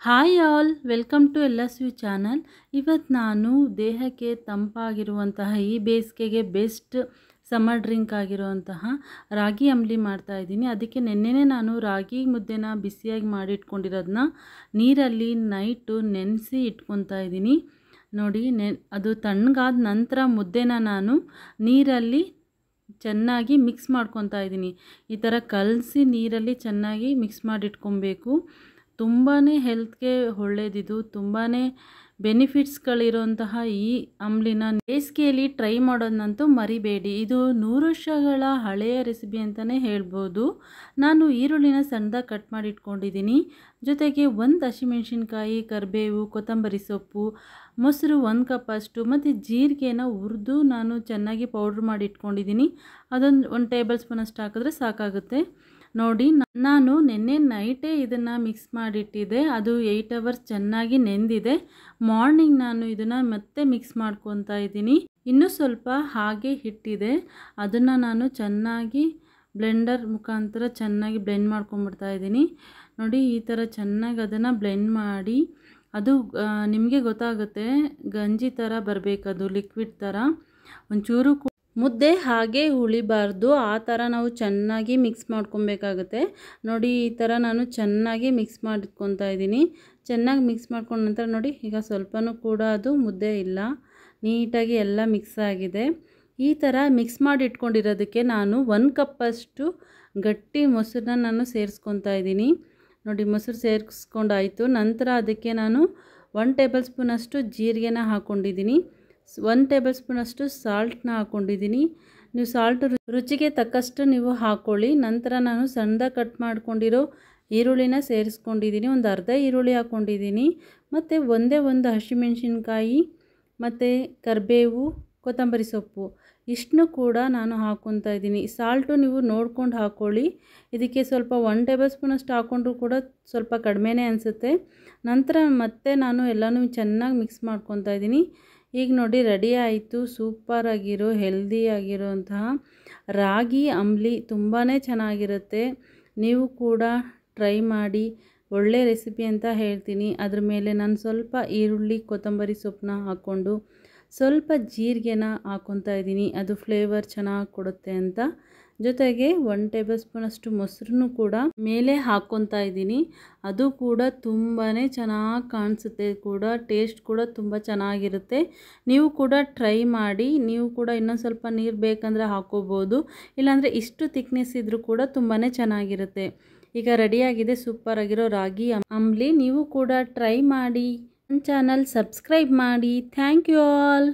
Hi all, welcome to LSU channel. ಇವತ್ತು ನಾನು ದೇಹಕ್ಕೆ ತಂಪಾಗಿರುವಂತಹ ಈ ಬೇಸಿಗೆಗೆ ಬೆಸ್ಟ್ ಸಮ್ಮರ್ ಡ್ರಿಂಕ್ ಆಗಿರುವಂತಹ ರಾಗಿ ಅಂಬಲಿ ಮಾಡ್ತಾಯಿದ್ದೀನಿ. ಅದಕ್ಕೆ ನೆನ್ನೆನೇ ನಾನು ರಾಗಿ ಮುದ್ದೆನ ಬಿಸಿಯಾಗಿ ಮಾಡಿಟ್ಕೊಂಡಿರೋದನ್ನ ನೀರಲ್ಲಿ ನೈಟು ನೆನೆಸಿ ಇಟ್ಕೊತಾ ಇದ್ದೀನಿ. ನೋಡಿ, ಅದು ತಣ್ಣಗಾದ ನಂತರ ಮುದ್ದೆನ ನಾನು ನೀರಲ್ಲಿ ಚೆನ್ನಾಗಿ ಮಿಕ್ಸ್ ಮಾಡ್ಕೊತಾ ಇದ್ದೀನಿ. ಈ ಥರ ಕಲಸಿ ನೀರಲ್ಲಿ ಚೆನ್ನಾಗಿ ಮಿಕ್ಸ್ ಮಾಡಿಟ್ಕೊಬೇಕು. ತುಂಬಾ ಹೆಲ್ತ್ಗೆ ಒಳ್ಳೆಯದಿದು, ತುಂಬಾ ಬೆನಿಫಿಟ್ಸ್ಗಳಿರುವಂತಹ ಈ ಅಂಬಲಿನ ಬೇಸಿಗೆಯಲ್ಲಿ ಟ್ರೈ ಮಾಡೋದನ್ನಂತೂ ಮರಿಬೇಡಿ. ಇದು 100 ವರ್ಷಗಳ ಹಳೆಯ ರೆಸಿಪಿ ಅಂತಲೇ ಹೇಳ್ಬೋದು. ನಾನು ಈರುಳ್ಳಿನ ಸಣ್ಣದಾಗಿ ಕಟ್ ಮಾಡಿ ಇಟ್ಕೊಂಡಿದ್ದೀನಿ. ಜೊತೆಗೆ 1 ಹಸಿಮೆಣಸಿನ್ಕಾಯಿ, ಕರಿಬೇವು, ಕೊತ್ತಂಬರಿ ಸೊಪ್ಪು, ಮೊಸರು 1 ಕಪ್ ಅಷ್ಟು, ಮತ್ತು ಜೀರಿಗೆನ ಹುರಿದು ನಾನು ಚೆನ್ನಾಗಿ ಪೌಡ್ರ್ ಮಾಡಿ ಇಟ್ಕೊಂಡಿದ್ದೀನಿ. ಅದೊಂದು 1 ಟೇಬಲ್ ಸ್ಪೂನ್ ಅಷ್ಟು ಹಾಕಿದ್ರೆ ಸಾಕಾಗುತ್ತೆ. ನೋಡಿ, ನಾನು ನೆನ್ನೆ ನೈಟೇ ಇದನ್ನು ಮಿಕ್ಸ್ ಮಾಡಿಟ್ಟಿದ್ದೆ. ಅದು 8 ಅವರ್ಸ್ ಚೆನ್ನಾಗಿ ನೆಂದಿದೆ. ಮಾರ್ನಿಂಗ್ ನಾನು ಇದನ್ನು ಮತ್ತೆ ಮಿಕ್ಸ್ ಮಾಡ್ಕೊತಾ ಇದ್ದೀನಿ. ಇನ್ನೂ ಸ್ವಲ್ಪ ಹಾಗೆ ಹಿಟ್ಟಿದೆ, ಅದನ್ನು ನಾನು ಚೆನ್ನಾಗಿ ಬ್ಲೆಂಡರ್ ಮುಖಾಂತರ ಚೆನ್ನಾಗಿ ಬ್ಲೆಂಡ್ ಮಾಡ್ಕೊಂಬಿಡ್ತಾ ಇದ್ದೀನಿ. ನೋಡಿ, ಈ ಥರ ಚೆನ್ನಾಗಿ ಅದನ್ನು ಬ್ಲೆಂಡ್ ಮಾಡಿ, ಅದು ನಿಮಗೆ ಗೊತ್ತಾಗುತ್ತೆ, ಗಂಜಿ ಥರ ಬರಬೇಕದು, ಲಿಕ್ವಿಡ್ ಥರ. ಒಂಚೂರು ಮುದ್ದೆ ಹಾಗೆ ಉಳಿಬಾರ್ದು, ಆ ಥರ ನಾವು ಚೆನ್ನಾಗಿ ಮಿಕ್ಸ್ ಮಾಡ್ಕೊಬೇಕಾಗುತ್ತೆ. ನೋಡಿ, ಈ ಥರ ನಾನು ಚೆನ್ನಾಗಿ ಮಿಕ್ಸ್ ಮಾಡ್ಕೊತಾ ಇದ್ದೀನಿ. ಚೆನ್ನಾಗಿ ಮಿಕ್ಸ್ ಮಾಡ್ಕೊಂಡ ನಂತರ ನೋಡಿ, ಈಗ ಸ್ವಲ್ಪನೂ ಕೂಡ ಅದು ಮುದ್ದೆ ಇಲ್ಲ, ನೀಟಾಗಿ ಎಲ್ಲ ಮಿಕ್ಸ್ ಆಗಿದೆ. ಈ ಥರ ಮಿಕ್ಸ್ ಮಾಡಿ ಇಟ್ಕೊಂಡಿರೋದಕ್ಕೆ ನಾನು 1 ಕಪ್ಪಷ್ಟು ಗಟ್ಟಿ ಮೊಸರನ್ನ ನಾನು ಸೇರಿಸ್ಕೊತಾ ಇದ್ದೀನಿ. ನೋಡಿ, ಮೊಸರು ಸೇರಿಸ್ಕೊಂಡಾಯಿತು. ನಂತರ ಅದಕ್ಕೆ ನಾನು 1 ಟೇಬಲ್ ಸ್ಪೂನಷ್ಟು ಜೀರಿಗೆನ ಹಾಕ್ಕೊಂಡಿದ್ದೀನಿ. 1 ಟೇಬಲ್ ಸ್ಪೂನಷ್ಟು ಸಾಲ್ಟ್ನ ಹಾಕ್ಕೊಂಡಿದ್ದೀನಿ. ನೀವು ಸಾಲ್ಟ್ ರುಚಿಗೆ ತಕ್ಕಷ್ಟು ನೀವು ಹಾಕ್ಕೊಳ್ಳಿ. ನಂತರ ನಾನು ಸಣ್ಣದಾಗಿ ಕಟ್ ಮಾಡ್ಕೊಂಡಿರೋ ಈರುಳ್ಳಿನ ಸೇರಿಸ್ಕೊಂಡಿದ್ದೀನಿ. ಒಂದು ಅರ್ಧ ಈರುಳ್ಳಿ ಹಾಕ್ಕೊಂಡಿದ್ದೀನಿ. ಮತ್ತು ಒಂದೇ 1 ಹಸಿಮೆಣಸಿನ್ಕಾಯಿ, ಮತ್ತು ಕರಿಬೇವು, ಕೊತ್ತಂಬರಿ ಸೊಪ್ಪು ಇಷ್ಟನ್ನು ಕೂಡ ನಾನು ಹಾಕ್ಕೊತಾ ಇದ್ದೀನಿ. ಸಾಲ್ಟು ನೀವು ನೋಡ್ಕೊಂಡು ಹಾಕ್ಕೊಳ್ಳಿ. ಇದಕ್ಕೆ ಸ್ವಲ್ಪ 1 ಟೇಬಲ್ ಸ್ಪೂನಷ್ಟು ಹಾಕ್ಕೊಂಡ್ರೂ ಕೂಡ ಸ್ವಲ್ಪ ಕಡಿಮೆನೇ ಅನಿಸುತ್ತೆ. ನಂತರ ಮತ್ತೆ ನಾನು ಎಲ್ಲನೂ ಚೆನ್ನಾಗಿ ಮಿಕ್ಸ್ ಮಾಡ್ಕೊತಾ ಇದ್ದೀನಿ. ಈಗ ನೋಡಿ, ರೆಡಿ ಆಯಿತು ಸೂಪರಾಗಿರೋ ಹೆಲ್ದಿಯಾಗಿರೋಂತಹ ರಾಗಿ ಅಂಬಲಿ. ತುಂಬಾ ಚೆನ್ನಾಗಿರುತ್ತೆ. ನೀವು ಕೂಡ ಟ್ರೈ ಮಾಡಿ, ಒಳ್ಳೆ ರೆಸಿಪಿ ಅಂತ ಹೇಳ್ತೀನಿ. ಅದ್ರ ಮೇಲೆ ನಾನು ಸ್ವಲ್ಪ ಈರುಳ್ಳಿ, ಕೊತ್ತಂಬರಿ ಸೊಪ್ಪನ್ನ ಹಾಕ್ಕೊಂಡು ಸ್ವಲ್ಪ ಜೀರಿಗೆನ ಹಾಕ್ಕೊತಾ ಇದ್ದೀನಿ. ಅದು ಫ್ಲೇವರ್ ಚೆನ್ನಾಗಿ ಕೊಡುತ್ತೆ ಅಂತ. ಜೊತೆಗೆ 1 ಟೇಬಲ್ ಸ್ಪೂನಷ್ಟು ಮೊಸರನ್ನು ಕೂಡ ಮೇಲೆ ಹಾಕ್ಕೊತಾ ಇದ್ದೀನಿ. ಅದು ಕೂಡ ತುಂಬಾ ಚೆನ್ನಾಗಿ ಕಾಣಿಸುತ್ತೆ ಕೂಡ, ಟೇಸ್ಟ್ ಕೂಡ ತುಂಬ ಚೆನ್ನಾಗಿರುತ್ತೆ. ನೀವು ಕೂಡ ಟ್ರೈ ಮಾಡಿ. ನೀವು ಕೂಡ ಇನ್ನೊಂದು ಸ್ವಲ್ಪ ನೀರು ಬೇಕಂದರೆ ಹಾಕ್ಕೋಬೋದು, ಇಲ್ಲಾಂದರೆ ಇಷ್ಟು ಥಿಕ್ನೆಸ್ ಇದ್ದರೂ ಕೂಡ ತುಂಬಾ ಚೆನ್ನಾಗಿರುತ್ತೆ. ಈಗ ರೆಡಿಯಾಗಿದೆ ಸೂಪರಾಗಿರೋ ರಾಗಿ ಅಂಬಲಿ. ನೀವು ಕೂಡ ಟ್ರೈ ಮಾಡಿ. ನನ್ನ ಚಾನಲ್ ಸಬ್ಸ್ಕ್ರೈಬ್ ಮಾಡಿ. Thank you all.